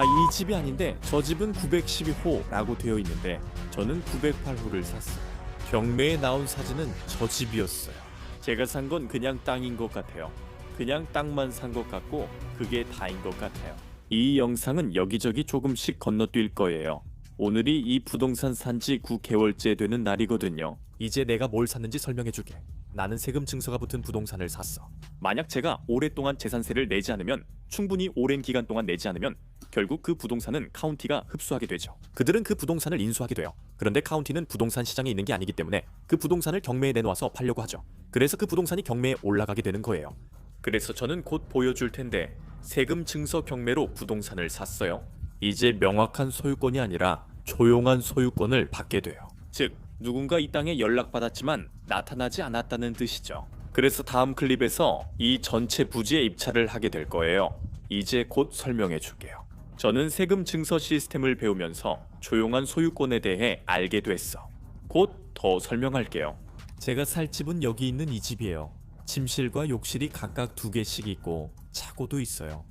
이 집이 아닌데 저 집은 912호라고 되어 있는데 저는 908호를 샀어요. 경매에 나온 사진은 저 집이었어요. 제가 산 건 그냥 땅인 것 같아요. 그냥 땅만 산 것 같고 그게 다인 것 같아요. 이 영상은 여기저기 조금씩 건너뛸 거예요. 오늘이 이 부동산 산지 9개월째 되는 날이거든요. 이제 내가 뭘 샀는지 설명해줄게. 나는 세금 증서가 붙은 부동산을 샀어. 만약 제가 오랫동안 재산세를 내지 않으면, 충분히 오랜 기간 동안 내지 않으면 결국 그 부동산은 카운티가 흡수하게 되죠. 그들은 그 부동산을 인수하게 돼요. 그런데 카운티는 부동산 시장에 있는 게 아니기 때문에 그 부동산을 경매에 내놓아서 팔려고 하죠. 그래서 그 부동산이 경매에 올라가게 되는 거예요. 그래서 저는 곧 보여줄 텐데 세금 증서 경매로 부동산을 샀어요. 이제 명확한 소유권이 아니라 조용한 소유권을 받게 돼요. 즉, 누군가 이 땅에 연락받았지만 나타나지 않았다는 뜻이죠. 그래서 다음 클립에서 이 전체 부지에 입찰을 하게 될 거예요. 이제 곧 설명해 줄게요. 저는 세금 증서 시스템을 배우면서 조용한 소유권에 대해 알게 됐어. 곧 더 설명할게요. 제가 살 집은 여기 있는 이 집이에요. 침실과 욕실이 각각 2개씩 있고 차고도 있어요.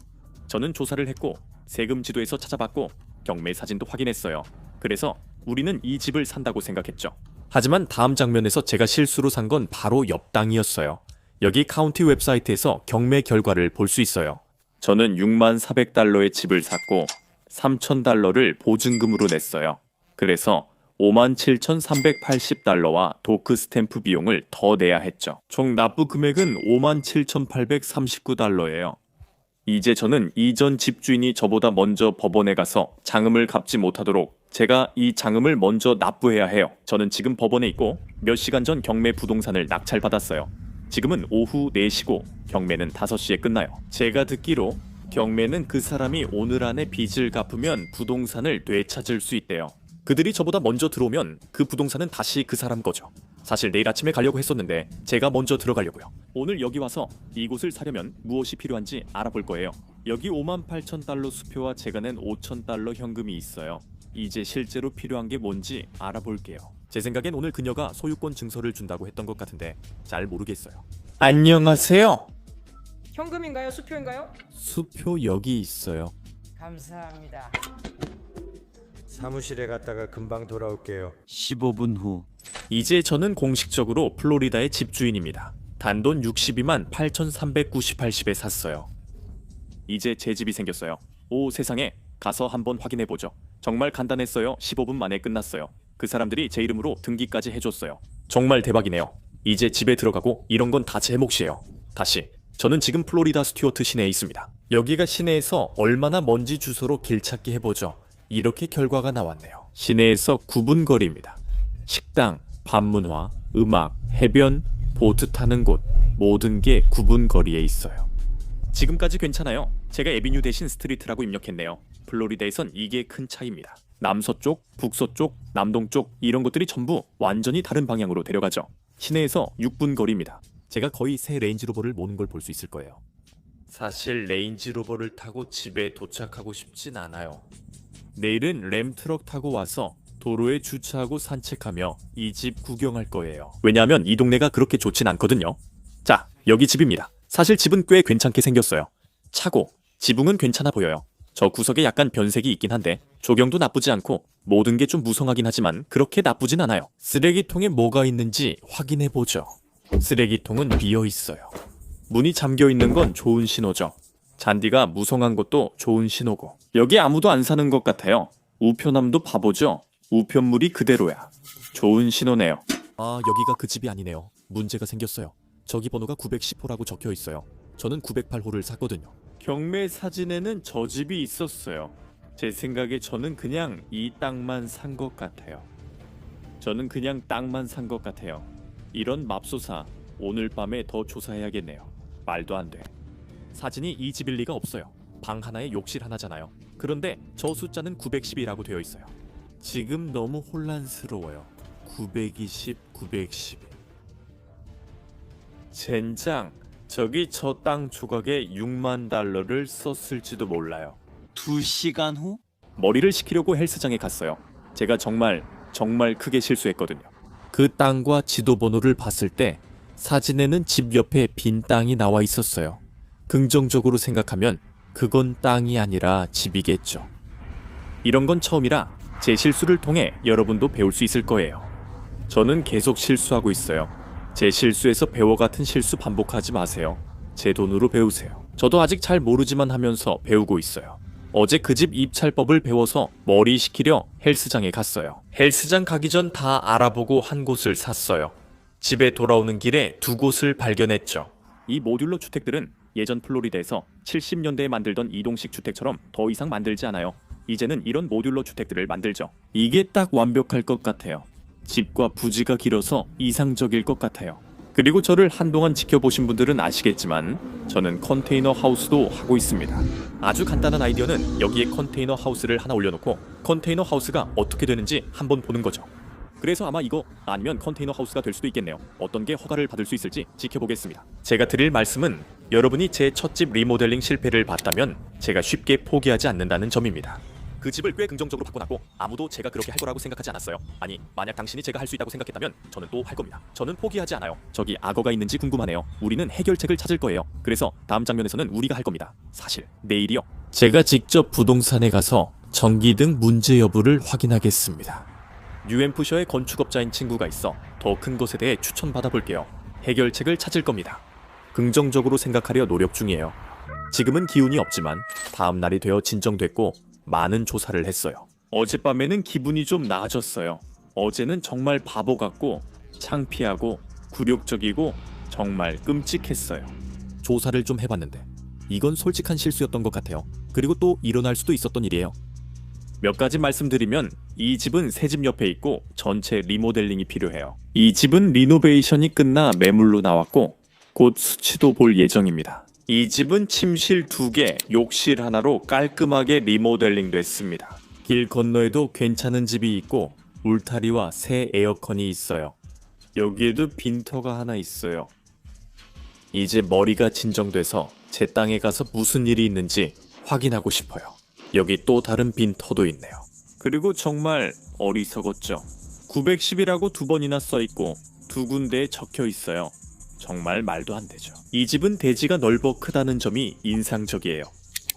저는 조사를 했고 세금 지도에서 찾아봤고 경매 사진도 확인했어요. 그래서 우리는 이 집을 산다고 생각했죠. 하지만 다음 장면에서 제가 실수로 산 건 바로 옆 땅이었어요. 여기 카운티 웹사이트에서 경매 결과를 볼 수 있어요. 저는 64,400달러의 집을 샀고 3,000달러를 보증금으로 냈어요. 그래서 57,380달러와 도크 스탬프 비용을 더 내야 했죠. 총 납부 금액은 57,839달러예요. 이제 저는 이전 집주인이 저보다 먼저 법원에 가서 장음을 갚지 못하도록 제가 이 장음을 먼저 납부해야 해요. 저는 지금 법원에 있고 몇 시간 전 경매 부동산을 낙찰받았어요. 지금은 오후 4시고 경매는 5시에 끝나요. 제가 듣기로 경매는 그 사람이 오늘 안에 빚을 갚으면 부동산을 되찾을 수 있대요. 그들이 저보다 먼저 들어오면 그 부동산은 다시 그 사람 거죠. 사실 내일 아침에 가려고 했었는데 제가 먼저 들어가려고요. 오늘 여기 와서 이곳을 사려면 무엇이 필요한지 알아볼 거예요. 여기 58,000달러 수표와 제가 낸 5,000달러 현금이 있어요. 이제 실제로 필요한 게 뭔지 알아볼게요. 제 생각엔 오늘 그녀가 소유권 증서를 준다고 했던 것 같은데 잘 모르겠어요. 안녕하세요. 현금인가요? 수표인가요? 수표 여기 있어요. 감사합니다. 사무실에 갔다가 금방 돌아올게요. 15분 후. 이제 저는 공식적으로 플로리다의 집주인입니다. 단돈 62만 8,398씩에 샀어요. 이제 제 집이 생겼어요. 오 세상에, 가서 한번 확인해보죠. 정말 간단했어요. 15분 만에 끝났어요. 그 사람들이 제 이름으로 등기까지 해줬어요. 정말 대박이네요. 이제 집에 들어가고 이런 건 다 제 몫이에요. 다시, 저는 지금 플로리다 스튜어트 시내에 있습니다. 여기가 시내에서 얼마나 먼지 주소로 길 찾기 해보죠. 이렇게 결과가 나왔네요. 시내에서 9분 거리입니다. 식당, 반문화, 음악, 해변, 보트 타는 곳, 모든 게 9분 거리에 있어요. 지금까지 괜찮아요. 제가 에비뉴 대신 스트리트라고 입력했네요. 플로리다에선 이게 큰 차이입니다. 남서쪽, 북서쪽, 남동쪽 이런 것들이 전부 완전히 다른 방향으로 데려가죠. 시내에서 6분 거리입니다. 제가 거의 새 레인지로버를 모는 걸 볼 수 있을 거예요. 사실 레인지로버를 타고 집에 도착하고 싶진 않아요. 내일은 램트럭 타고 와서 도로에 주차하고 산책하며 이 집 구경할 거예요. 왜냐하면 이 동네가 그렇게 좋진 않거든요. 자, 여기 집입니다. 사실 집은 꽤 괜찮게 생겼어요. 차고, 지붕은 괜찮아 보여요. 저 구석에 약간 변색이 있긴 한데 조경도 나쁘지 않고 모든 게 좀 무성하긴 하지만 그렇게 나쁘진 않아요. 쓰레기통에 뭐가 있는지 확인해보죠. 쓰레기통은 비어있어요. 문이 잠겨있는 건 좋은 신호죠. 잔디가 무성한 것도 좋은 신호고. 여기 아무도 안 사는 것 같아요. 우편함도 바보죠. 우편물이 그대로야. 좋은 신호네요. 여기가 그 집이 아니네요. 문제가 생겼어요. 저기 번호가 910호라고 적혀 있어요. 저는 908호를 샀거든요. 경매 사진에는 저 집이 있었어요. 제 생각에 저는 그냥 이 땅만 산 것 같아요. 저는 그냥 땅만 산 것 같아요. 이런 맙소사, 오늘 밤에 더 조사해야겠네요. 말도 안 돼. 사진이 이 집일 리가 없어요. 방 하나에 욕실 하나잖아요. 그런데 저 숫자는 910이라고 되어 있어요. 지금 너무 혼란스러워요. 920, 910. 젠장, 저기 저 땅 조각에 6만 달러를 썼을지도 몰라요. 2시간 후. 머리를 식히려고 헬스장에 갔어요. 제가 정말 크게 실수했거든요. 그 땅과 지도 번호를 봤을 때 사진에는 집 옆에 빈 땅이 나와 있었어요. 긍정적으로 생각하면 그건 땅이 아니라 집이겠죠. 이런 건 처음이라 제 실수를 통해 여러분도 배울 수 있을 거예요. 저는 계속 실수하고 있어요. 제 실수에서 배워 같은 실수 반복하지 마세요. 제 돈으로 배우세요. 저도 아직 잘 모르지만 하면서 배우고 있어요. 어제 그 집 입찰법을 배워서 머리 식히려 헬스장에 갔어요. 헬스장 가기 전 다 알아보고 한 곳을 샀어요. 집에 돌아오는 길에 두 곳을 발견했죠. 이 모듈러 주택들은 예전 플로리다에서 70년대에 만들던 이동식 주택처럼 더 이상 만들지 않아요. 이제는 이런 모듈러 주택들을 만들죠. 이게 딱 완벽할 것 같아요. 집과 부지가 길어서 이상적일 것 같아요. 그리고 저를 한동안 지켜보신 분들은 아시겠지만 저는 컨테이너 하우스도 하고 있습니다. 아주 간단한 아이디어는 여기에 컨테이너 하우스를 하나 올려놓고 컨테이너 하우스가 어떻게 되는지 한번 보는 거죠. 그래서 아마 이거 아니면 컨테이너 하우스가 될 수도 있겠네요. 어떤 게 허가를 받을 수 있을지 지켜보겠습니다. 제가 드릴 말씀은 여러분이 제 첫집 리모델링 실패를 봤다면 제가 쉽게 포기하지 않는다는 점입니다. 그 집을 꽤 긍정적으로 바꿔놨고 아무도 제가 그렇게 할 거라고 생각하지 않았어요. 아니, 만약 당신이 제가 할 수 있다고 생각했다면 저는 또 할 겁니다. 저는 포기하지 않아요. 저기 악어가 있는지 궁금하네요. 우리는 해결책을 찾을 거예요. 그래서 다음 장면에서는 우리가 할 겁니다. 사실 내일이요. 제가 직접 부동산에 가서 전기등 문제 여부를 확인하겠습니다. 뉴햄프셔의 건축업자인 친구가 있어 더 큰 것에 대해 추천받아 볼게요. 해결책을 찾을 겁니다. 긍정적으로 생각하려 노력 중이에요. 지금은 기운이 없지만 다음 날이 되어 진정됐고 많은 조사를 했어요. 어젯밤에는 기분이 좀 나아졌어요. 어제는 정말 바보 같고 창피하고 굴욕적이고 정말 끔찍했어요. 조사를 좀 해봤는데 이건 솔직한 실수였던 것 같아요. 그리고 또 일어날 수도 있었던 일이에요. 몇 가지 말씀드리면 이 집은 새 집 옆에 있고 전체 리모델링이 필요해요. 이 집은 리노베이션이 끝나 매물로 나왔고 곧 수치도 볼 예정입니다. 이 집은 침실 2개, 욕실 하나로 깔끔하게 리모델링 됐습니다. 길 건너에도 괜찮은 집이 있고 울타리와 새 에어컨이 있어요. 여기에도 빈터가 하나 있어요. 이제 머리가 진정돼서 제 땅에 가서 무슨 일이 있는지 확인하고 싶어요. 여기 또 다른 빈터도 있네요. 그리고 정말 어리석었죠. 910이라고 2번이나 써있고 2군데에 적혀 있어요. 정말 말도 안 되죠. 이 집은 대지가 넓어 크다는 점이 인상적이에요.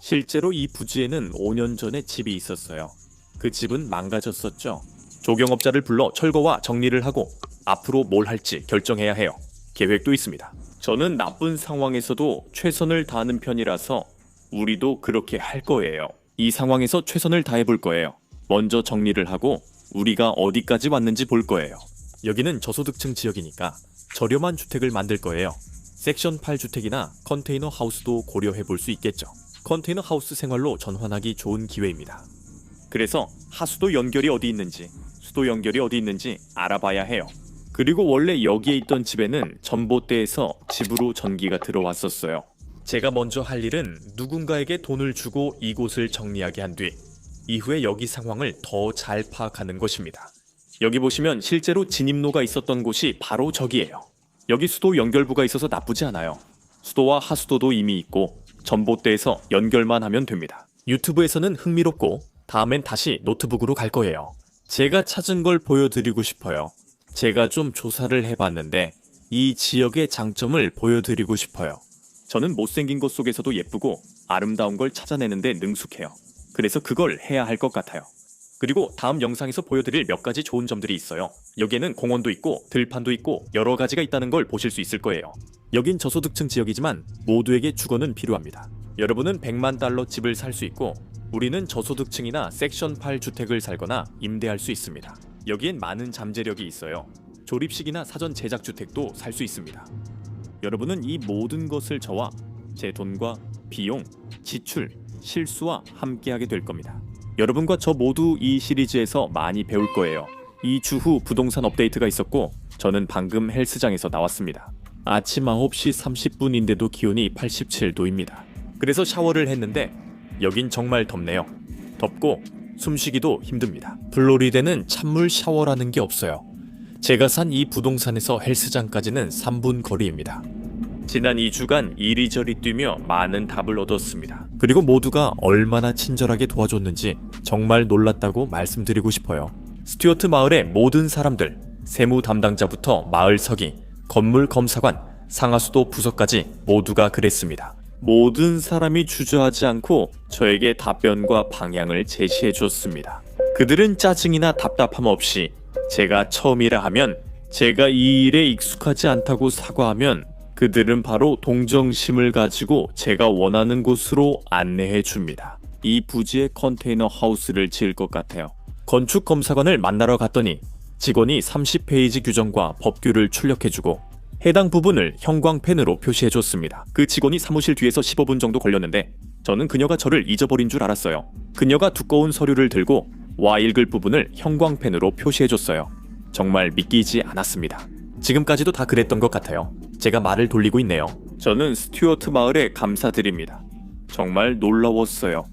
실제로 이 부지에는 5년 전에 집이 있었어요. 그 집은 망가졌었죠. 조경업자를 불러 철거와 정리를 하고 앞으로 뭘 할지 결정해야 해요. 계획도 있습니다. 저는 나쁜 상황에서도 최선을 다하는 편이라서 우리도 그렇게 할 거예요. 이 상황에서 최선을 다해 볼 거예요. 먼저 정리를 하고 우리가 어디까지 왔는지 볼 거예요. 여기는 저소득층 지역이니까 저렴한 주택을 만들 거예요. 섹션 8 주택이나 컨테이너 하우스도 고려해 볼 수 있겠죠. 컨테이너 하우스 생활로 전환하기 좋은 기회입니다. 그래서 하수도 연결이 어디 있는지, 수도 연결이 어디 있는지 알아봐야 해요. 그리고 원래 여기에 있던 집에는 전봇대에서 집으로 전기가 들어왔었어요. 제가 먼저 할 일은 누군가에게 돈을 주고 이곳을 정리하게 한 뒤 이후에 여기 상황을 더 잘 파악하는 것입니다. 여기 보시면 실제로 진입로가 있었던 곳이 바로 저기예요. 여기 수도 연결부가 있어서 나쁘지 않아요. 수도와 하수도도 이미 있고 전봇대에서 연결만 하면 됩니다. 유튜브에서는 흥미롭고 다음엔 다시 노트북으로 갈 거예요. 제가 찾은 걸 보여드리고 싶어요. 제가 좀 조사를 해봤는데 이 지역의 장점을 보여드리고 싶어요. 저는 못생긴 것 속에서도 예쁘고 아름다운 걸 찾아내는데 능숙해요. 그래서 그걸 해야 할 것 같아요. 그리고 다음 영상에서 보여드릴 몇 가지 좋은 점들이 있어요. 여기에는 공원도 있고 들판도 있고 여러 가지가 있다는 걸 보실 수 있을 거예요. 여긴 저소득층 지역이지만 모두에게 주거는 필요합니다. 여러분은 100만 달러 집을 살 수 있고 우리는 저소득층이나 섹션 8 주택을 살거나 임대할 수 있습니다. 여기엔 많은 잠재력이 있어요. 조립식이나 사전 제작 주택도 살 수 있습니다. 여러분은 이 모든 것을 저와 제 돈과 비용, 지출, 실수와 함께하게 될 겁니다. 여러분과 저 모두 이 시리즈에서 많이 배울 거예요. 이 주 후 부동산 업데이트가 있었고 저는 방금 헬스장에서 나왔습니다. 아침 9시 30분인데도 기온이 87도입니다. 그래서 샤워를 했는데 여긴 정말 덥네요. 덥고 숨쉬기도 힘듭니다. 플로리다는 찬물 샤워라는 게 없어요. 제가 산 이 부동산에서 헬스장까지는 3분 거리입니다. 지난 2주간 이리저리 뛰며 많은 답을 얻었습니다. 그리고 모두가 얼마나 친절하게 도와줬는지 정말 놀랐다고 말씀드리고 싶어요. 스튜어트 마을의 모든 사람들, 세무 담당자부터 마을 서기, 건물 검사관, 상하수도 부서까지 모두가 그랬습니다. 모든 사람이 주저하지 않고 저에게 답변과 방향을 제시해 줬습니다. 그들은 짜증이나 답답함 없이 제가 처음이라 하면, 제가 이 일에 익숙하지 않다고 사과하면 그들은 바로 동정심을 가지고 제가 원하는 곳으로 안내해 줍니다. 이 부지에 컨테이너 하우스를 지을 것 같아요. 건축 검사관을 만나러 갔더니 직원이 30페이지 규정과 법규를 출력해주고 해당 부분을 형광펜으로 표시해줬습니다. 그 직원이 사무실 뒤에서 15분 정도 걸렸는데 저는 그녀가 저를 잊어버린 줄 알았어요. 그녀가 두꺼운 서류를 들고 와 읽을 부분을 형광펜으로 표시해줬어요. 정말 믿기지 않았습니다. 지금까지도 다 그랬던 것 같아요. 제가 말을 돌리고 있네요. 저는 스튜어트 마을에 감사드립니다. 정말 놀라웠어요.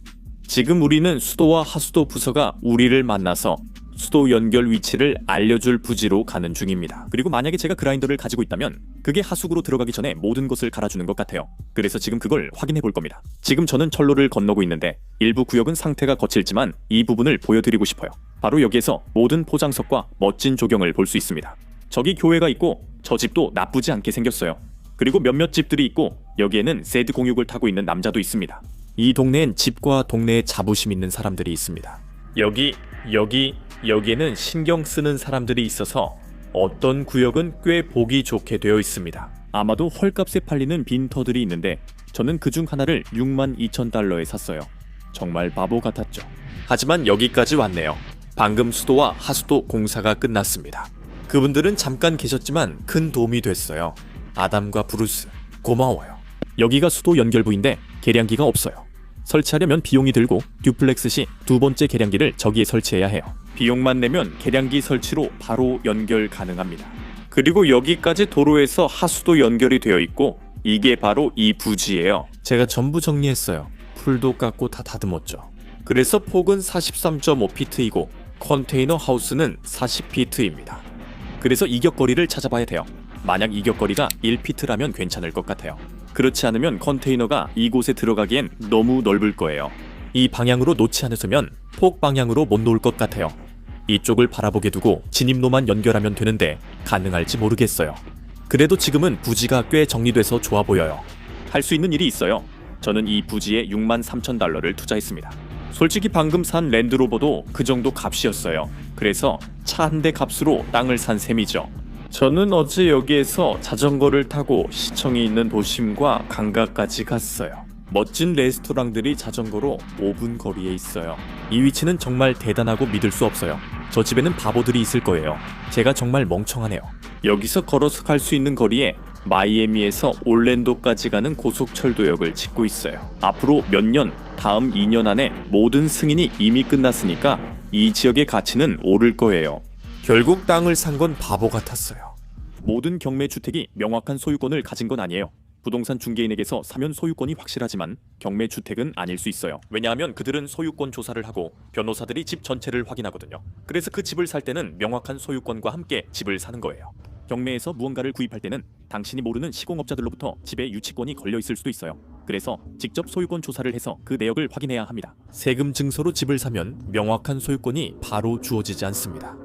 지금 우리는 수도와 하수도 부서가 우리를 만나서 수도 연결 위치를 알려줄 부지로 가는 중입니다. 그리고 만약에 제가 그라인더를 가지고 있다면 그게 하수구로 들어가기 전에 모든 것을 갈아주는 것 같아요. 그래서 지금 그걸 확인해 볼 겁니다. 지금 저는 철로를 건너고 있는데 일부 구역은 상태가 거칠지만 이 부분을 보여드리고 싶어요. 바로 여기에서 모든 포장석과 멋진 조경을 볼 수 있습니다. 저기 교회가 있고 저 집도 나쁘지 않게 생겼어요. 그리고 몇몇 집들이 있고 여기에는 새드 공육을 타고 있는 남자도 있습니다. 이 동네엔 집과 동네에 자부심 있는 사람들이 있습니다. 여기에는 신경 쓰는 사람들이 있어서 어떤 구역은 꽤 보기 좋게 되어 있습니다. 아마도 헐값에 팔리는 빈터들이 있는데 저는 그중 하나를 62,000달러에 샀어요. 정말 바보 같았죠. 하지만 여기까지 왔네요. 방금 수도와 하수도 공사가 끝났습니다. 그분들은 잠깐 계셨지만 큰 도움이 됐어요. 아담과 브루스, 고마워요. 여기가 수도 연결부인데 계량기가 없어요. 설치하려면 비용이 들고 듀플렉스 시 두 번째 계량기를 저기에 설치해야 해요. 비용만 내면 계량기 설치로 바로 연결 가능합니다. 그리고 여기까지 도로에서 하수도 연결이 되어 있고 이게 바로 이 부지예요. 제가 전부 정리했어요. 풀도 깎고 다 다듬었죠. 그래서 폭은 43.5피트이고 컨테이너 하우스는 40피트입니다. 그래서 이격거리를 찾아봐야 돼요. 만약 이격거리가 1피트라면 괜찮을 것 같아요. 그렇지 않으면 컨테이너가 이곳에 들어가기엔 너무 넓을 거예요. 이 방향으로 놓지 않으면 폭 방향으로 못 놓을 것 같아요. 이쪽을 바라보게 두고 진입로만 연결하면 되는데 가능할지 모르겠어요. 그래도 지금은 부지가 꽤 정리돼서 좋아 보여요. 할 수 있는 일이 있어요. 저는 이 부지에 63,000달러를 투자했습니다. 솔직히 방금 산 랜드로버도 그 정도 값이었어요. 그래서 차 한 대 값으로 땅을 산 셈이죠. 저는 어제 여기에서 자전거를 타고 시청이 있는 도심과 강가까지 갔어요. 멋진 레스토랑들이 자전거로 5분 거리에 있어요. 이 위치는 정말 대단하고 믿을 수 없어요. 저 집에는 바보들이 있을 거예요. 제가 정말 멍청하네요. 여기서 걸어서 갈 수 있는 거리에 마이애미에서 올랜도까지 가는 고속철도역을 짓고 있어요. 앞으로 몇 년, 다음 2년 안에 모든 승인이 이미 끝났으니까 이 지역의 가치는 오를 거예요. 결국 땅을 산 건 바보 같았어요. 모든 경매 주택이 명확한 소유권을 가진 건 아니에요. 부동산 중개인에게서 사면 소유권이 확실하지만 경매 주택은 아닐 수 있어요. 왜냐하면 그들은 소유권 조사를 하고 변호사들이 집 전체를 확인하거든요. 그래서 그 집을 살 때는 명확한 소유권과 함께 집을 사는 거예요. 경매에서 무언가를 구입할 때는 당신이 모르는 시공업자들로부터 집에 유치권이 걸려 있을 수도 있어요. 그래서 직접 소유권 조사를 해서 그 내역을 확인해야 합니다. 세금 증서로 집을 사면 명확한 소유권이 바로 주어지지 않습니다.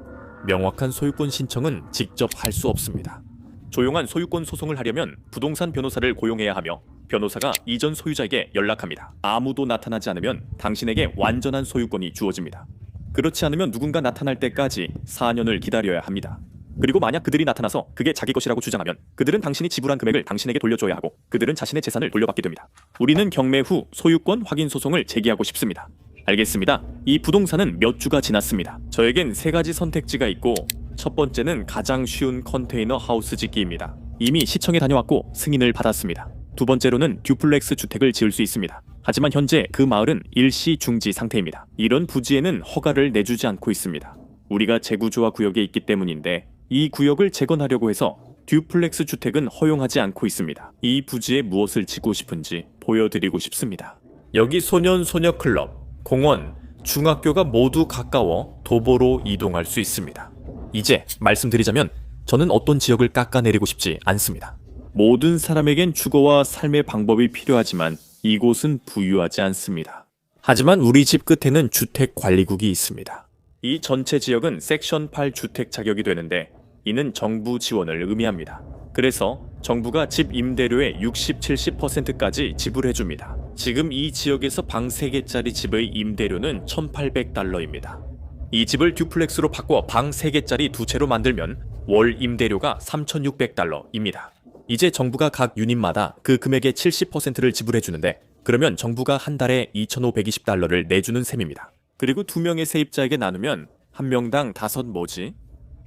명확한 소유권 신청은 직접 할 수 없습니다. 조용한 소유권 소송을 하려면 부동산 변호사를 고용해야 하며 변호사가 이전 소유자에게 연락합니다. 아무도 나타나지 않으면 당신에게 완전한 소유권이 주어집니다. 그렇지 않으면 누군가 나타날 때까지 4년을 기다려야 합니다. 그리고 만약 그들이 나타나서 그게 자기 것이라고 주장하면 그들은 당신이 지불한 금액을 당신에게 돌려줘야 하고 그들은 자신의 재산을 돌려받게 됩니다. 우리는 경매 후 소유권 확인 소송을 제기하고 싶습니다. 알겠습니다. 이 부동산은 몇 주가 지났습니다. 저에겐 3가지 선택지가 있고 첫 번째는 가장 쉬운 컨테이너 하우스 짓기입니다. 이미 시청에 다녀왔고 승인을 받았습니다. 두 번째로는 듀플렉스 주택을 지을 수 있습니다. 하지만 현재 그 마을은 일시 중지 상태입니다. 이런 부지에는 허가를 내주지 않고 있습니다. 우리가 재구조화 구역에 있기 때문인데 이 구역을 재건하려고 해서 듀플렉스 주택은 허용하지 않고 있습니다. 이 부지에 무엇을 짓고 싶은지 보여드리고 싶습니다. 여기 소년 소녀 클럽, 공원, 중학교가 모두 가까워 도보로 이동할 수 있습니다. 이제 말씀드리자면 저는 어떤 지역을 깎아내리고 싶지 않습니다. 모든 사람에겐 주거와 삶의 방법이 필요하지만 이곳은 부유하지 않습니다. 하지만 우리 집 끝에는 주택관리국이 있습니다. 이 전체 지역은 섹션 8 주택 자격이 되는데 이는 정부 지원을 의미합니다. 그래서 정부가 집 임대료의 60, 70%까지 지불해줍니다. 지금 이 지역에서 방 3개짜리 집의 임대료는 1,800달러입니다. 이 집을 듀플렉스로 바꿔 방 3개짜리 2채로 만들면 월 임대료가 3,600달러입니다. 이제 정부가 각 유닛마다 그 금액의 70%를 지불해주는데 그러면 정부가 한 달에 2,520달러를 내주는 셈입니다. 그리고 2명의 세입자에게 나누면 한 명당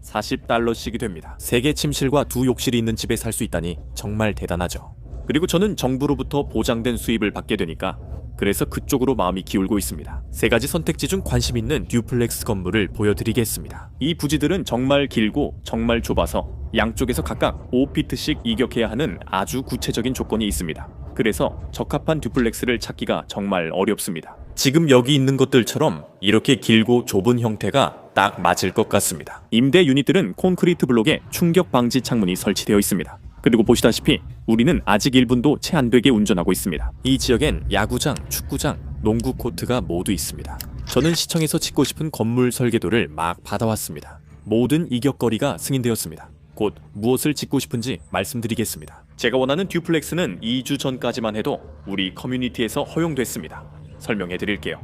40달러씩이 됩니다. 3개 침실과 2 욕실이 있는 집에 살 수 있다니 정말 대단하죠. 그리고 저는 정부로부터 보장된 수입을 받게 되니까 그래서 그쪽으로 마음이 기울고 있습니다. 3가지 선택지 중 관심 있는 듀플렉스 건물을 보여드리겠습니다. 이 부지들은 정말 길고 정말 좁아서 양쪽에서 각각 5피트씩 이격해야 하는 아주 구체적인 조건이 있습니다. 그래서 적합한 듀플렉스를 찾기가 정말 어렵습니다. 지금 여기 있는 것들처럼 이렇게 길고 좁은 형태가 딱 맞을 것 같습니다. 임대 유닛들은 콘크리트 블록에 충격 방지 창문이 설치되어 있습니다. 그리고 보시다시피 우리는 아직 1분도 채 안 되게 운전하고 있습니다. 이 지역엔 야구장, 축구장, 농구 코트가 모두 있습니다. 저는 시청에서 짓고 싶은 건물 설계도를 막 받아왔습니다. 모든 이격거리가 승인되었습니다. 곧 무엇을 짓고 싶은지 말씀드리겠습니다. 제가 원하는 듀플렉스는 2주 전까지만 해도 우리 커뮤니티에서 허용됐습니다. 설명해 드릴게요.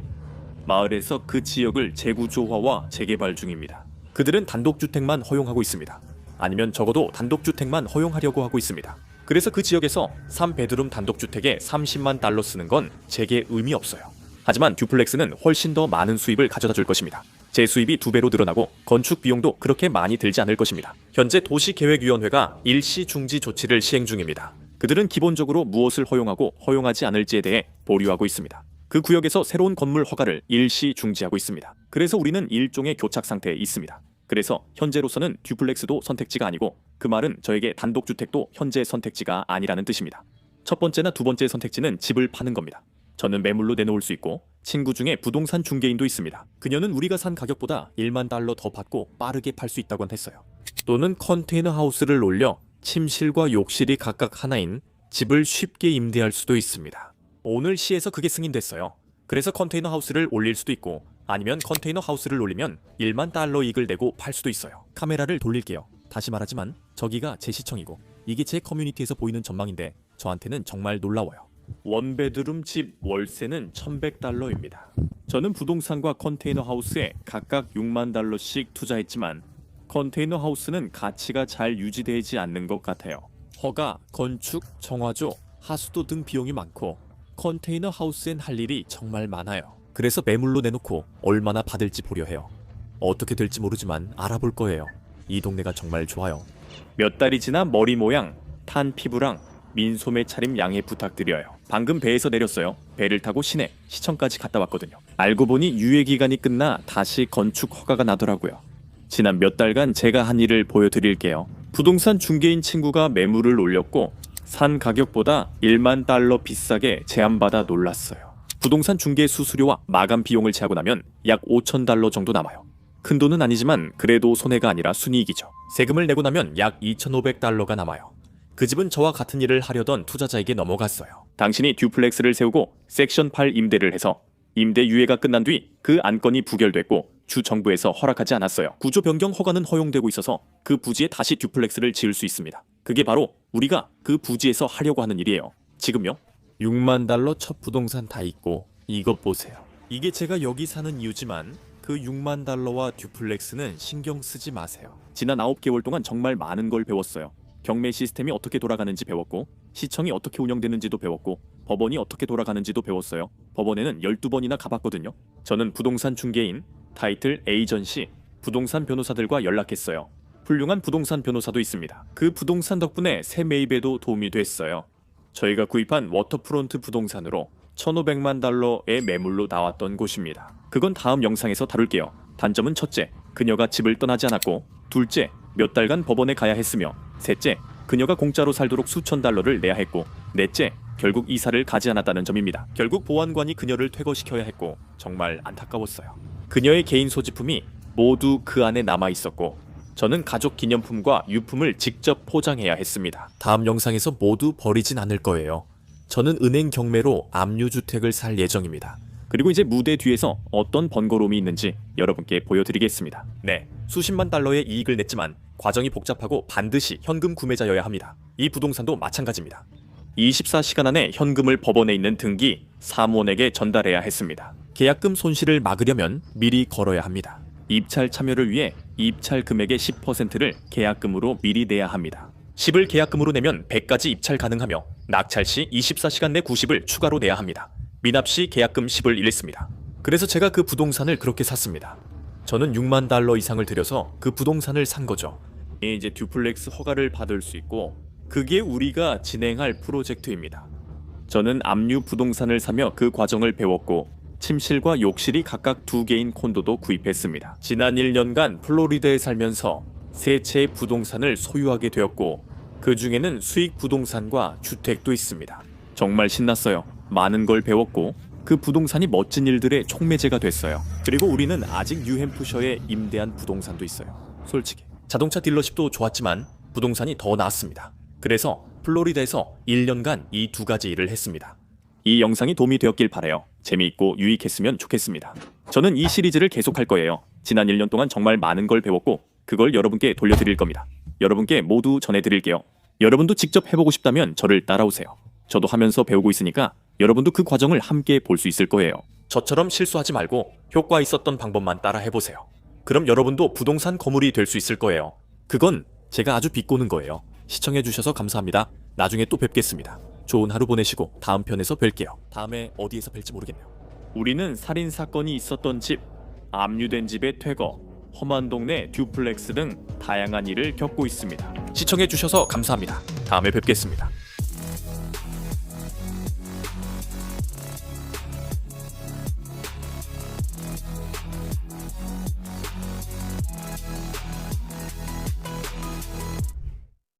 마을에서 그 지역을 재구조화와 재개발 중입니다. 그들은 단독주택만 허용하고 있습니다. 아니면 적어도 단독주택만 허용하려고 하고 있습니다. 그래서 그 지역에서 3베드룸 단독주택에 30만 달러 쓰는 건 제게 의미 없어요. 하지만 듀플렉스는 훨씬 더 많은 수입을 가져다 줄 것입니다. 제 수입이 2배로 늘어나고 건축 비용도 그렇게 많이 들지 않을 것입니다. 현재 도시계획위원회가 일시 중지 조치를 시행 중입니다. 그들은 기본적으로 무엇을 허용하고 허용하지 않을지에 대해 보류하고 있습니다. 그 구역에서 새로운 건물 허가를 일시 중지하고 있습니다. 그래서 우리는 일종의 교착 상태에 있습니다. 그래서 현재로서는 듀플렉스도 선택지가 아니고 그 말은 저에게 단독주택도 현재 선택지가 아니라는 뜻입니다. 첫 번째나 두 번째 선택지는 집을 파는 겁니다. 저는 매물로 내놓을 수 있고 친구 중에 부동산 중개인도 있습니다. 그녀는 우리가 산 가격보다 1만 달러 더 받고 빠르게 팔 수 있다곤 했어요. 또는 컨테이너 하우스를 올려 침실과 욕실이 각각 하나인 집을 쉽게 임대할 수도 있습니다. 오늘 시에서 그게 승인됐어요. 그래서 컨테이너 하우스를 올릴 수도 있고 아니면 컨테이너 하우스를 올리면 1만 달러 이익을 내고 팔 수도 있어요. 카메라를 돌릴게요. 다시 말하지만 저기가 제 시청이고 이게 제 커뮤니티에서 보이는 전망인데 저한테는 정말 놀라워요. 원베드룸 집 월세는 1,100달러입니다. 저는 부동산과 컨테이너 하우스에 각각 6만 달러씩 투자했지만 컨테이너 하우스는 가치가 잘 유지되지 않는 것 같아요. 허가, 건축, 정화조, 하수도 등 비용이 많고 컨테이너 하우스엔 할 일이 정말 많아요. 그래서 매물로 내놓고 얼마나 받을지 보려 해요. 어떻게 될지 모르지만 알아볼 거예요. 이 동네가 정말 좋아요. 몇 달이 지나 머리 모양, 탄 피부랑 민소매 차림 양해 부탁드려요. 방금 배에서 내렸어요. 배를 타고 시청까지 갔다 왔거든요. 알고 보니 유예 기간이 끝나 다시 건축 허가가 나더라고요. 지난 몇 달간 제가 한 일을 보여드릴게요. 부동산 중개인 친구가 매물을 올렸고 산 가격보다 1만 달러 비싸게 제안받아 놀랐어요. 부동산 중개 수수료와 마감 비용을 제하고 나면 약 5천 달러 정도 남아요. 큰 돈은 아니지만 그래도 손해가 아니라 순이익이죠. 세금을 내고 나면 약 2,500달러가 남아요. 그 집은 저와 같은 일을 하려던 투자자에게 넘어갔어요. 당신이 듀플렉스를 세우고 섹션 8 임대를 해서 임대 유예가 끝난 뒤 그 안건이 부결됐고 주 정부에서 허락하지 않았어요. 구조 변경 허가는 허용되고 있어서 그 부지에 다시 듀플렉스를 지을 수 있습니다. 그게 바로 우리가 그 부지에서 하려고 하는 일이에요. 지금요? 6만 달러 첫 부동산 다 있고 이것 보세요. 이게 제가 여기 사는 이유지만 그 6만 달러와 듀플렉스는 신경 쓰지 마세요. 지난 9개월 동안 정말 많은 걸 배웠어요. 경매 시스템이 어떻게 돌아가는지 배웠고 시청이 어떻게 운영되는지도 배웠고 법원이 어떻게 돌아가는지도 배웠어요. 법원에는 12번이나 가봤거든요. 저는 부동산 중개인, 타이틀 에이전시, 부동산 변호사들과 연락했어요. 훌륭한 부동산 변호사도 있습니다. 그 부동산 덕분에 새 매입에도 도움이 됐어요. 저희가 구입한 워터프론트 부동산으로 1,500만 달러의 매물로 나왔던 곳입니다. 그건 다음 영상에서 다룰게요. 단점은 첫째, 그녀가 집을 떠나지 않았고 둘째, 몇 달간 법원에 가야 했으며 셋째, 그녀가 공짜로 살도록 수천 달러를 내야 했고 넷째, 결국 이사를 가지 않았다는 점입니다. 결국 보안관이 그녀를 퇴거시켜야 했고 정말 안타까웠어요. 그녀의 개인 소지품이 모두 그 안에 남아 있었고 저는 가족 기념품과 유품을 직접 포장해야 했습니다. 다음 영상에서 모두 버리진 않을 거예요. 저는 은행 경매로 압류주택을 살 예정입니다. 그리고 이제 무대 뒤에서 어떤 번거로움이 있는지 여러분께 보여드리겠습니다. 네, 수십만 달러의 이익을 냈지만 과정이 복잡하고 반드시 현금 구매자여야 합니다. 이 부동산도 마찬가지입니다. 24시간 안에 현금을 법원에 있는 등기 사무원에게 전달해야 했습니다. 계약금 손실을 막으려면 미리 걸어야 합니다. 입찰 참여를 위해 입찰 금액의 10%를 계약금으로 미리 내야 합니다. 10을 계약금으로 내면 100까지 입찰 가능하며 낙찰 시 24시간 내 90을 추가로 내야 합니다. 미납 시 계약금 10을 잃습니다. 그래서 제가 그 부동산을 그렇게 샀습니다. 저는 6만 달러 이상을 들여서 그 부동산을 산 거죠. 이제 듀플렉스 허가를 받을 수 있고 그게 우리가 진행할 프로젝트입니다. 저는 압류 부동산을 사며 그 과정을 배웠고 침실과 욕실이 각각 2개인 콘도도 구입했습니다. 지난 1년간 플로리다에 살면서 3채의 부동산을 소유하게 되었고 그 중에는 수익 부동산과 주택도 있습니다. 정말 신났어요. 많은 걸 배웠고 그 부동산이 멋진 일들의 촉매제가 됐어요. 그리고 우리는 아직 뉴햄프셔에 임대한 부동산도 있어요. 솔직히 자동차 딜러십도 좋았지만 부동산이 더 나았습니다. 그래서 플로리다에서 1년간 이 2가지 일을 했습니다. 이 영상이 도움이 되었길 바라요. 재미있고 유익했으면 좋겠습니다. 저는 이 시리즈를 계속할 거예요. 지난 1년 동안 정말 많은 걸 배웠고 그걸 여러분께 돌려드릴 겁니다. 여러분께 모두 전해드릴게요. 여러분도 직접 해보고 싶다면 저를 따라오세요. 저도 하면서 배우고 있으니까 여러분도 그 과정을 함께 볼 수 있을 거예요. 저처럼 실수하지 말고 효과 있었던 방법만 따라 해보세요. 그럼 여러분도 부동산 거물이 될 수 있을 거예요. 그건 제가 아주 비꼬는 거예요. 시청해주셔서 감사합니다. 나중에 또 뵙겠습니다. 좋은 하루 보내시고 다음 편에서 뵐게요. 다음에 어디에서 뵐지 모르겠네요. 우리는 살인사건이 있었던 집, 압류된 집의 퇴거, 험한 동네 듀플렉스 등 다양한 일을 겪고 있습니다. 시청해주셔서 감사합니다. 다음에 뵙겠습니다.